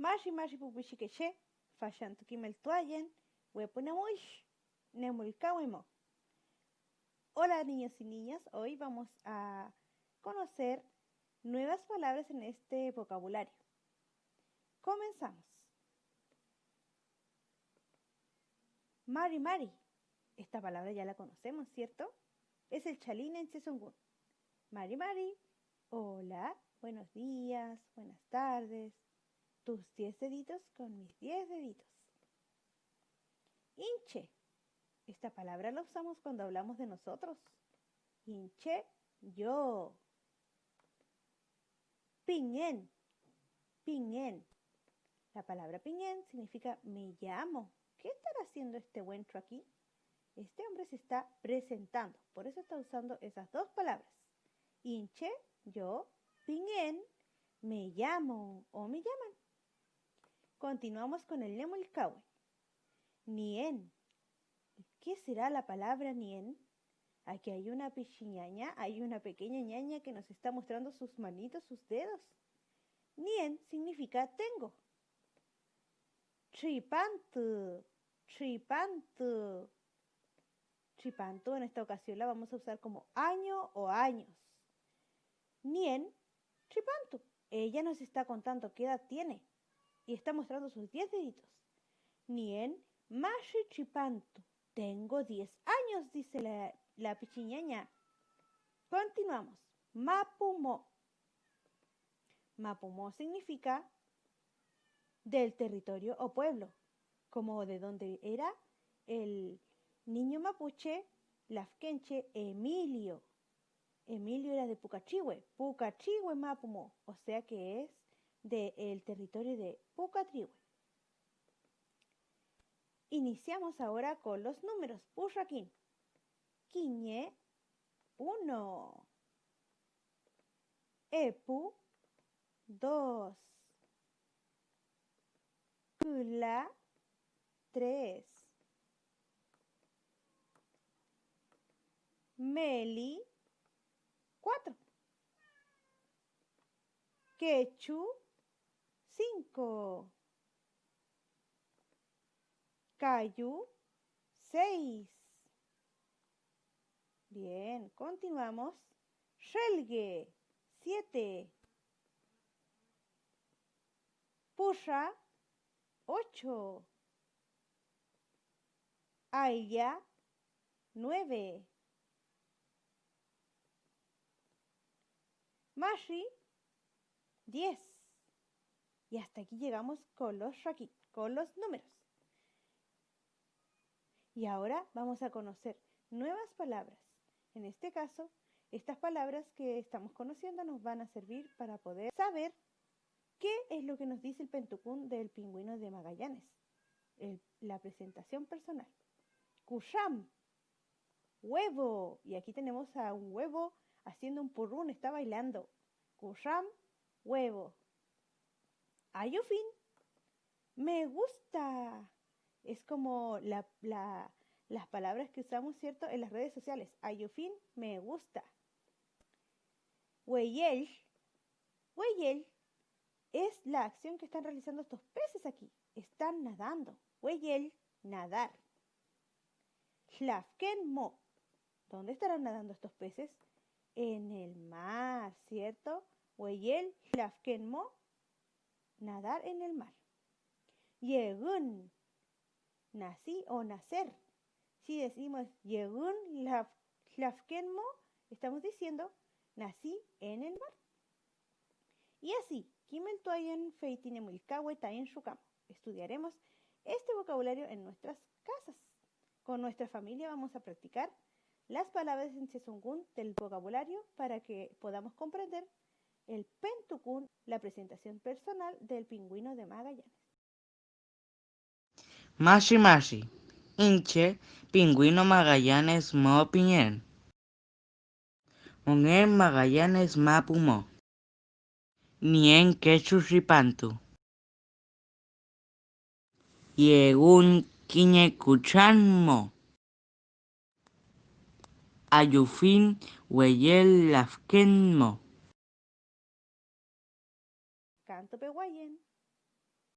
Mashi pupishikeche, fashantukimel tuayen, wepunamuish, nemulkawemo. Hola niños y niñas, hoy vamos a conocer nuevas palabras en este vocabulario. Comenzamos. Mari. Esta palabra ya la conocemos, ¿cierto? Es el chalín en Sesongun. Mari. Hola, buenos días, buenas tardes. Tus 10 deditos con mis 10 deditos. Hinche. Esta palabra la usamos cuando hablamos de nosotros. Hinche, yo. Pingen. La palabra pingen significa me llamo. ¿Qué estará haciendo este buentro aquí? Este hombre se está presentando, por eso está usando esas dos palabras. Hinche, yo, pingen, me llamo o me llaman. Continuamos con el Nemulkawe. Nien. ¿Qué será la palabra nien? Aquí hay una pichiñaña, hay una pequeña ñaña que nos está mostrando sus manitos, sus dedos. Nien significa tengo. Tripantu. Tripantu en esta ocasión la vamos a usar como año o años. Nien, tripantu. Ella nos está contando qué edad tiene y está mostrando sus 10 deditos. Nien, mashi tripantu. Tengo 10 años, dice la pichiñaña. Continuamos. Mapumo. Mapumo significa del territorio o pueblo, como de donde era el niño mapuche, lafkenche Emilio. Emilio era de Pucachihue. Pucachihue Mapumo, o sea que es del territorio de Pucachihue. Iniciamos ahora con los números. Pushakin. Quiñe, 1. Epu, 2. Kula, 3. Meli, 4. Quechu, 5. Cayu, 6. Bien, continuamos. Shelge, 7. Pusha, 8. Aya, 9. Mashi, 10. Y hasta aquí llegamos con los números. Y ahora vamos a conocer nuevas palabras. En este caso, estas palabras que estamos conociendo nos van a servir para poder saber qué es lo que nos dice el pentucún del pingüino de Magallanes. La presentación personal. Kusham, huevo. Y aquí tenemos a un huevo haciendo un purrún, está bailando. Kusham, huevo. Ayufin, me gusta. Es como las palabras que usamos, ¿cierto?, en las redes sociales. Ayufin, me gusta. Weyel es la acción que están realizando estos peces aquí. Están nadando. Weyel, nadar. Hlafkenmo. ¿Dónde estarán nadando estos peces? En el mar, ¿cierto? Weyel, hlafkenmo, nadar en el mar. Yegun, nací o nacer. Si decimos Yegun hlafkenmo, estamos diciendo nací en el mar. Y así, Kimel Tuayen Feitinemulkawe Taen Shukam. Estudiaremos este vocabulario en nuestras casas. Con nuestra familia vamos a practicar las palabras en Sesongun del vocabulario para que podamos comprender el pentucún, la presentación personal del pingüino de Magallanes. Mashi. Hinche, pingüino Magallanes mo piñen. Mongen Magallanes mapumo. Nien quechu ripantu. Yegun quiñe cuchanmo. Ayufin weyel lafkenmo. Canto Pehuayen.